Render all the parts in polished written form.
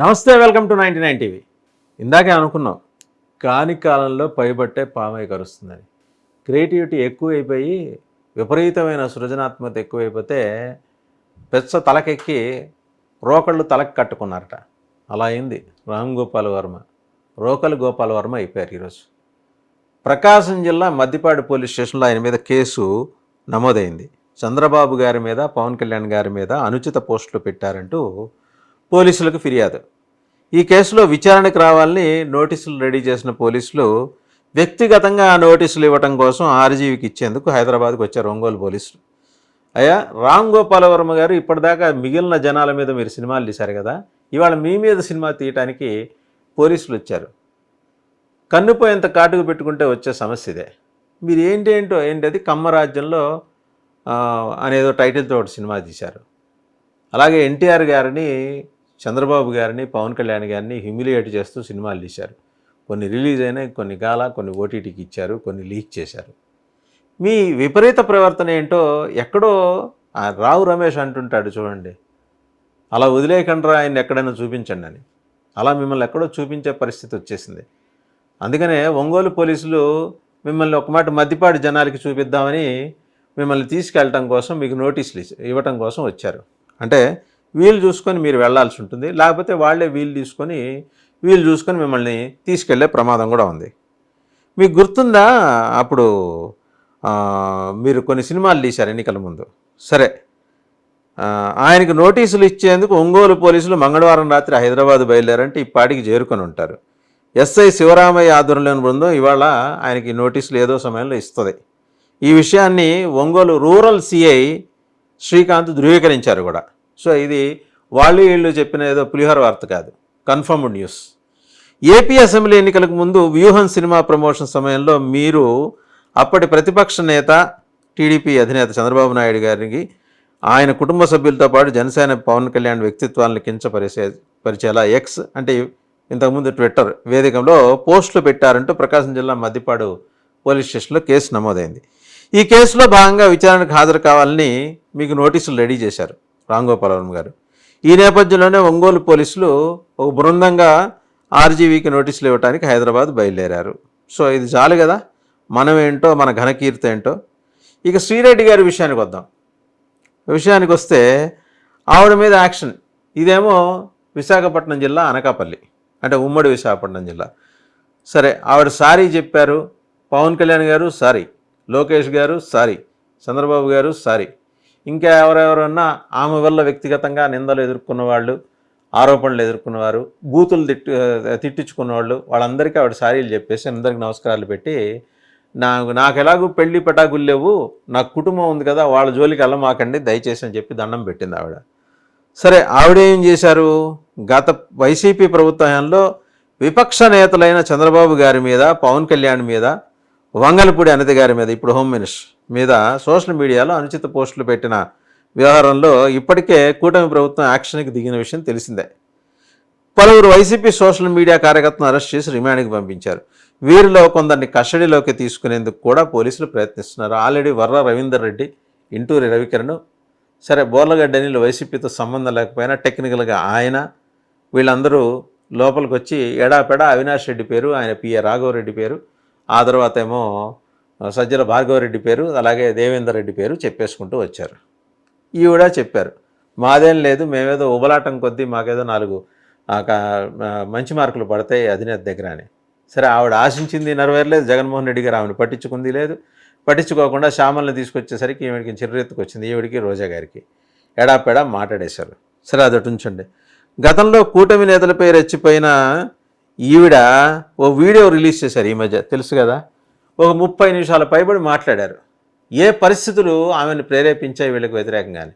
నమస్తే, welcome to 99 TV. ఇందాకే అనుకున్నాం, కాని కాలంలో పైబట్టే పామై కరుస్తుందని. క్రియేటివిటీ ఎక్కువైపోయి విపరీతమైన సృజనాత్మకత ఎక్కువైపోతే పెచ్చ తలకెక్కి రోకళ్ళు తలకు కట్టుకున్నారట. అలా అయింది రామ్ గోపాల్ వర్మ. రోకలు గోపాల్ వర్మ అయిపోయారు ఈరోజు. ప్రకాశం జిల్లా మద్దిపాడు పోలీస్ స్టేషన్లో ఆయన మీద కేసు నమోదైంది. చంద్రబాబు గారి మీద, పవన్ కళ్యాణ్ గారి మీద అనుచిత పోస్టులు పెట్టారంటూ పోలీసులకు ఫిర్యాదు. ఈ కేసులో విచారణకు రావాలని నోటీసులు రెడీ చేసిన పోలీసులు వ్యక్తిగతంగా ఆ నోటీసులు ఇవ్వటం కోసం ఆర్జీవికి ఇచ్చేందుకు హైదరాబాద్కు వచ్చారు ఒంగోలు పోలీసులు. అయ్యా, రామ్ గోపాల్ వర్మ గారు, ఇప్పటిదాకా మిగిలిన జనాల మీద మీరు సినిమాలు తీశారు కదా, ఇవాళ మీ మీద సినిమా తీయటానికి పోలీసులు వచ్చారు. కన్నుపోయేంత కాటుకు పెట్టుకుంటే వచ్చే సమస్య ఇదే. మీరు ఏంటది కమ్మరాజ్యంలో అనేదో టైటిల్తో ఒకటి సినిమా తీశారు. అలాగే ఎన్టీఆర్ గారిని, చంద్రబాబు గారిని, పవన్ కళ్యాణ్ గారిని హ్యూమిలియేట్ చేస్తూ సినిమాలు తీశారు. కొన్ని రిలీజ్ అయినాయి, కొన్ని కొన్ని ఓటీటీకి ఇచ్చారు, కొన్ని లీక్ చేశారు. మీ విపరీత ప్రవర్తన ఏంటో ఎక్కడో రావు రమేష్ అంటుంటాడు చూడండి, అలా వదిలేయకుండా ఆయన ఎక్కడైనా చూపించండి అని. అలా మిమ్మల్ని ఎక్కడో చూపించే పరిస్థితి వచ్చేసింది. అందుకనే ఒంగోలు పోలీసులు మిమ్మల్ని ఒక మాట మద్దిపాడు జనాలకి చూపిద్దామని మిమ్మల్ని తీసుకెళ్ళటం కోసం, మీకు నోటీసులు ఇవ్వటం కోసం వచ్చారు. అంటే వీలు చూసుకొని మీరు వెళ్లాల్సి ఉంటుంది, లేకపోతే వాళ్ళే వీలు చూసుకొని మిమ్మల్ని తీసుకెళ్లే ప్రమాదం కూడా ఉంది. మీకు గుర్తుందా, అప్పుడు మీరు కొన్ని సినిమాలు తీశారు ఎన్నికల ముందు. సరే, ఆయనకు నోటీసులు ఇచ్చేందుకు ఒంగోలు పోలీసులు మంగళవారం రాత్రి హైదరాబాద్ బయలుదేరంటే ఇప్పటికి చేరుకొని ఉంటారు. ఎస్ఐ శివరామయ్య ఆధ్వర్యంలోని బృందం ఇవాళ ఆయనకి నోటీసులు ఏదో సమయంలో ఇస్తుంది. ఈ విషయాన్ని ఒంగోలు రూరల్ సిఐ శ్రీకాంత్ ధృవీకరించారు కూడా. సో ఇది వీళ్ళు చెప్పిన ఏదో పులిహోర వార్త కాదు, కన్ఫర్మ్డ్ న్యూస్. ఏపీ అసెంబ్లీ ఎన్నికలకు ముందు వ్యూహం సినిమా ప్రమోషన్ సమయంలో మీరు అప్పటి ప్రతిపక్ష నేత, టీడీపీ అధినేత చంద్రబాబు నాయుడు గారికి, ఆయన కుటుంబ సభ్యులతో పాటు జనసేన పవన్ కళ్యాణ్ వ్యక్తిత్వాలను కించపరిచేలా ఎక్స్ అంటే ఇంతకుముందు ట్విట్టర్ వేదికలో పోస్టులు పెట్టారంటూ ప్రకాశం జిల్లా మద్దిపాడు పోలీస్ స్టేషన్లో కేసు నమోదైంది. ఈ కేసులో భాగంగా విచారణకు హాజరు కావాలని మీకు నోటీసులు రెడీ చేశారు రామ్ గోపాల్ వర్మ గారు. ఈ నేపథ్యంలోనే ఒంగోలు పోలీసులు ఒక బృందంగా ఆర్జీవీకి నోటీసులు ఇవ్వడానికి హైదరాబాద్ బయలుదేరారు. సో ఇది చాలు కదా, మనమేంటో, మన ఘనకీర్తి ఏంటో. ఇక శ్రీరెడ్డి గారి విషయానికి వస్తే ఆవిడ మీద యాక్షన్. ఇదేమో విశాఖపట్నం జిల్లా అనకాపల్లి, అంటే ఉమ్మడి విశాఖపట్నం జిల్లా. సరే, ఆవిడ సారీ చెప్పారు. పవన్ కళ్యాణ్ గారు సారీ, లోకేష్ గారు సారీ, చంద్రబాబు గారు సారీ, ఇంకా ఎవరెవరన్నా ఆమె వల్ల వ్యక్తిగతంగా నిందలు ఎదుర్కొన్న వాళ్ళు, ఆరోపణలు ఎదుర్కొన్నవారు, బూతులు తిట్టించుకున్న వాళ్ళు, వాళ్ళందరికీ ఆవిడ సారీలు చెప్పేసి అందరికి నమస్కారాలు పెట్టి, నాకు ఎలాగూ పెళ్లి పటాకులు లేవు, నాకు కుటుంబం ఉంది కదా, వాళ్ళ జోలికి వెళ్ళమాకండి దయచేసి అని చెప్పి దండం పెట్టింది ఆవిడ. సరే, ఆవిడేం చేశారు, గత వైసీపీ ప్రభుత్వంలో విపక్ష నేతలైన చంద్రబాబు గారి మీద, పవన్ కళ్యాణ్ మీద, వంగలపూడి అనిత గారి మీద, ఇప్పుడు హోమ్ మినిస్టర్ మీద సోషల్ మీడియాలో అనుచిత పోస్టులు పెట్టిన వ్యవహారంలో ఇప్పటికే కూటమి ప్రభుత్వం యాక్షన్కి దిగిన విషయం తెలిసిందే. పలువురు వైసీపీ సోషల్ మీడియా కార్యకర్తలను అరెస్ట్ చేసి రిమాండ్కి పంపించారు. వీరిలో కొందరిని కస్టడీలోకి తీసుకునేందుకు కూడా పోలీసులు ప్రయత్నిస్తున్నారు. ఆల్రెడీ వర్ర రవీందర్ రెడ్డి, ఇంటూరి రవికిరణ్, సరే బోర్లగడ్డ అనిల్ వైసీపీతో సంబంధం లేకపోయినా టెక్నికల్గా ఆయన, వీళ్ళందరూ లోపలికి వచ్చి ఎడాపెడా అవినాష్ రెడ్డి పేరు, ఆయన పిఏ రాఘవరెడ్డి పేరు, ఆ తర్వాత ఏమో సజ్జల భార్గవరెడ్డి పేరు, అలాగే దేవేందర్ రెడ్డి పేరు చెప్పేసుకుంటూ వచ్చారు. ఈవిడ చెప్పారు, మాదేం లేదు, మేమేదో ఉబలాటం కొద్దీ మాకేదో 4 మంచి మార్కులు పడతాయి అధినేత దగ్గర అని. సరే, ఆవిడ ఆశించింది నెరవేరలేదు. జగన్మోహన్ రెడ్డి గారు ఆమెను పట్టించుకుంది లేదు. పట్టించుకోకుండా శ్యామల్ని తీసుకొచ్చేసరికి ఈవిడికి చిర్రెత్తుకు వచ్చింది, ఈవిడికి రోజా గారికి ఎడాపెడా మాట్లాడేశారు. సరే, అదొటి ఉంచండి. గతంలో కూటమి నేతలపై రెచ్చిపోయిన ఈవిడ ఓ వీడియో రిలీజ్ చేశారు ఈ మధ్య, తెలుసు కదా. ఒక 30 నిమిషాల పైబడి మాట్లాడారు. ఏ పరిస్థితులు ఆమెను ప్రేరేపించాయి వీళ్ళకి వ్యతిరేకంగానే.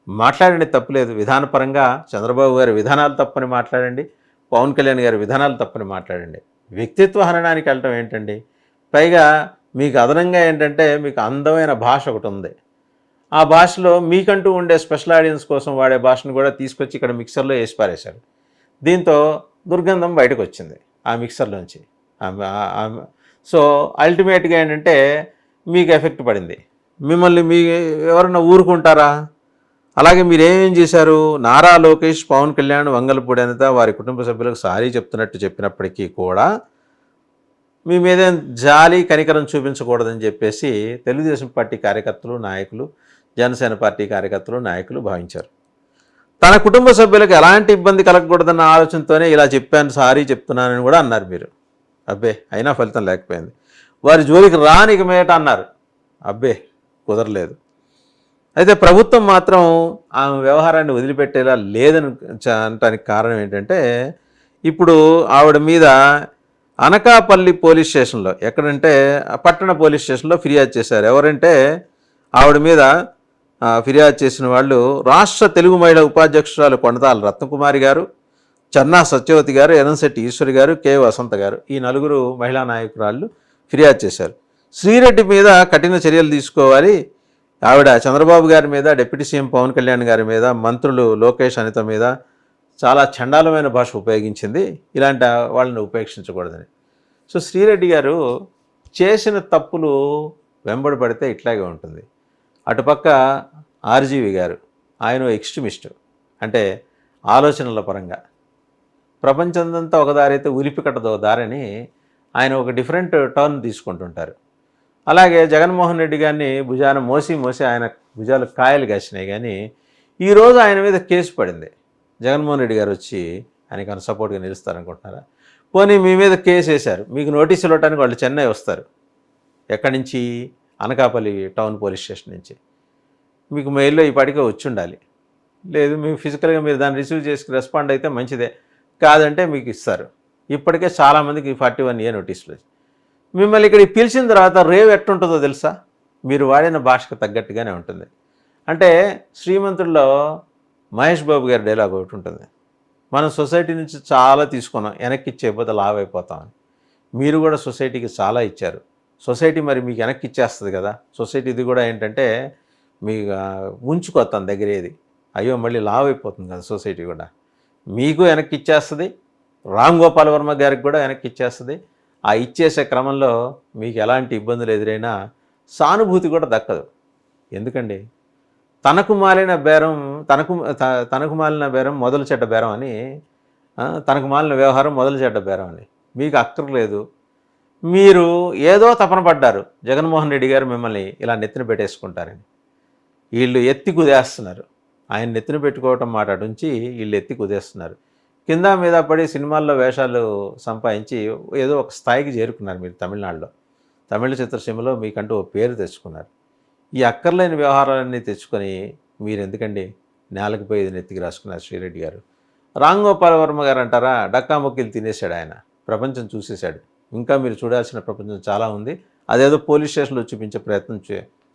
మాట్లాడండి, తప్పులేదు. విధానపరంగా చంద్రబాబు గారి విధానాలు తప్పని మాట్లాడండి, పవన్ కళ్యాణ్ గారి విధానాలు తప్పని మాట్లాడండి. వ్యక్తిత్వ హననానికి వెళ్ళటం ఏంటండి? పైగా మీకు అదనంగా ఏంటంటే, మీకు అందమైన భాష ఒకటి ఉంది. ఆ భాషలో మీకంటూ ఉండే స్పెషల్ ఆడియన్స్ కోసం వాడే భాషను కూడా తీసుకొచ్చి ఇక్కడ మిక్సర్లో వేసి పారేశారు. దీంతో దుర్గంధం బయటకు వచ్చింది ఆ మిక్సర్లోంచి. సో అల్టిమేట్గా ఏంటంటే మీకు ఎఫెక్ట్ పడింది. మిమ్మల్ని ఎవరన్నా ఊరుకుంటారా? అలాగే మీరేం చేశారు? నారా లోకేష్, పవన్ కళ్యాణ్, వంగలపూడి అనిత వారి కుటుంబ సభ్యులకు సారీ చెప్తున్నట్టు చెప్పినప్పటికీ కూడా మీ మీద జాలి కనికరం చూపించకూడదని చెప్పేసి తెలుగుదేశం పార్టీ కార్యకర్తలు, నాయకులు, జనసేన పార్టీ కార్యకర్తలు, నాయకులు భావించారు. తన కుటుంబ సభ్యులకు ఎలాంటి ఇబ్బంది కలగకూడదన్న ఆలోచనతోనే ఇలా చెప్పాను, సారీ చెప్తున్నానని కూడా అన్నారు మీరు. అబ్బే, అయినా ఫలితం లేకపోయింది. వారి జోలికి రానిక మేట అన్నారు. అబ్బే, కుదరలేదు. అయితే ప్రభుత్వం మాత్రం ఆమె వ్యవహారాన్ని వదిలిపెట్టేలా లేదని అనటానికి కారణం ఏంటంటే, ఇప్పుడు ఆవిడ మీద అనకాపల్లి పోలీస్ స్టేషన్లో, ఎక్కడంటే పట్టణ పోలీస్ స్టేషన్లో ఫిర్యాదు చేశారు. ఎవరంటే ఆవిడ మీద ఫిర్యాదు చేసిన వాళ్ళు రాష్ట్ర తెలుగు మహిళా ఉపాధ్యక్షురాలు కొండతాల రత్నకుమారి గారు, చన్నా సత్యవతి గారు, ఎనంశెట్టి ఈశ్వరి గారు, కె వసంత గారు, ఈ నలుగురు మహిళా నాయకురాళ్ళు ఫిర్యాదు చేశారు. శ్రీరెడ్డి మీద కఠిన చర్యలు తీసుకోవాలి, ఆవిడ చంద్రబాబు గారి మీద, డిప్యూటీ సీఎం పవన్ కళ్యాణ్ గారి మీద, మంత్రులు లోకేష్, అనిత మీద చాలా చండాలమైన భాష ఉపయోగించింది, ఇలాంటి వాళ్ళని ఉపేక్షించకూడదని. సో శ్రీరెడ్డి గారు చేసిన తప్పులు వెంబడి పడితే ఇట్లాగే ఉంటుంది. అటుపక్క ఆర్జీవి గారు, ఆయన ఎక్స్ట్రీమిస్ట్, అంటే ఆలోచనల పరంగా ప్రపంచందంతా ఒక దారి అయితే ఉలిపికట్టదో దారని ఆయన ఒక డిఫరెంట్ టర్న్ తీసుకుంటుంటారు. అలాగే జగన్మోహన్ రెడ్డి గారిని భుజాన మోసి ఆయన భుజాలు కాయలు కాసినాయి. కానీ ఈరోజు ఆయన మీద కేసు పడింది. జగన్మోహన్ రెడ్డి గారు వచ్చి ఆయనకన్నా సపోర్ట్గా నిలుస్తారనుకుంటున్నారా? పోనీ మీ మీద కేసు వేశారు, మీకు నోటీసులు ఇవ్వడానికి వాళ్ళు చెన్నై వస్తారు. ఎక్కడి నుంచి? అనకాపల్లి టౌన్ పోలీస్ స్టేషన్ నుంచి. మీకు మెయిల్లో ఈ పాటికే వచ్చి ఉండాలి. లేదు, మీ ఫిజికల్గా మీరు దాన్ని రిసీవ్ చేసి రెస్పాండ్ అయితే మంచిదే, కాదంటే మీకు ఇస్తారు. ఇప్పటికే చాలామందికి 41A నోటీసులు. మిమ్మల్ని ఇక్కడికి పిలిచిన తర్వాత రేవ్ ఎట్టుంటుందో తెలుసా? మీరు వాడిన భాషకు తగ్గట్టుగానే ఉంటుంది. అంటే శ్రీమంతుల్లో మహేష్ బాబు గారి డైలాగ్ ఒకటి ఉంటుంది, మనం సొసైటీ నుంచి చాలా తీసుకున్నాం, వెనక్కి ఇచ్చేపోతే లావ్ అయిపోతామని. మీరు కూడా సొసైటీకి చాలా ఇచ్చారు. సొసైటీ మరి మీకు వెనక్కి ఇచ్చేస్తుంది కదా. సొసైటీ ఇది కూడా ఏంటంటే మీకు ఉంచుకొస్తాను దగ్గర ఏది, అయ్యో మళ్ళీ లావ్ అయిపోతుంది కదా సొసైటీ కూడా. మీకు వెనక్కి ఇచ్చేస్తుంది, రామ్ గోపాల్ వర్మ గారికి కూడా వెనక్కి ఇచ్చేస్తుంది. ఆ ఇచ్చేసే క్రమంలో మీకు ఎలాంటి ఇబ్బందులు ఎదురైనా సానుభూతి కూడా దక్కదు. ఎందుకండి? తనకు మాలిన బేరం మొదలు చెడ్డ బేరం అని, తనకు మాలిన వ్యవహారం మొదలు చెడ్డ బేరం అని. మీకు అక్కర్లేదు. మీరు ఏదో తపన పడ్డారు, జగన్మోహన్ రెడ్డి గారు మిమ్మల్ని ఇలా నెత్తిన పెట్టేసుకుంటారని. వీళ్ళు ఎత్తి కుదేస్తున్నారు. ఆయన నెత్తిన పెట్టుకోవటం మాట నుంచి వీళ్ళు ఎత్తి కుదేస్తున్నారు. కింద మీద పడి సినిమాల్లో వేషాలు సంపాదించి ఏదో ఒక స్థాయికి చేరుకున్నారు మీరు తమిళనాడులో. తమిళ చిత్రసీమలో మీకంటూ ఓ పేరు తెచ్చుకున్నారు. ఈ అక్కర్లేని వ్యవహారాలన్నీ తెచ్చుకొని మీరు ఎందుకండి నేలకు పోయేది నెత్తికి రాసుకున్నారు శ్రీరెడ్డి గారు. రామ్ గోపాల్ వర్మ గారు అంటారా, డక్కాముక్కీలు తినేశాడు ఆయన, ప్రపంచం చూసేశాడు. ఇంకా మీరు చూడాల్సిన ప్రపంచం చాలా ఉంది. అదేదో పోలీస్ స్టేషన్లో చూపించే ప్రయత్నం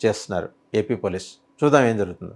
చేస్తున్నారు ఏపీ పోలీస్. చూద్దాం ఏం జరుగుతుందో.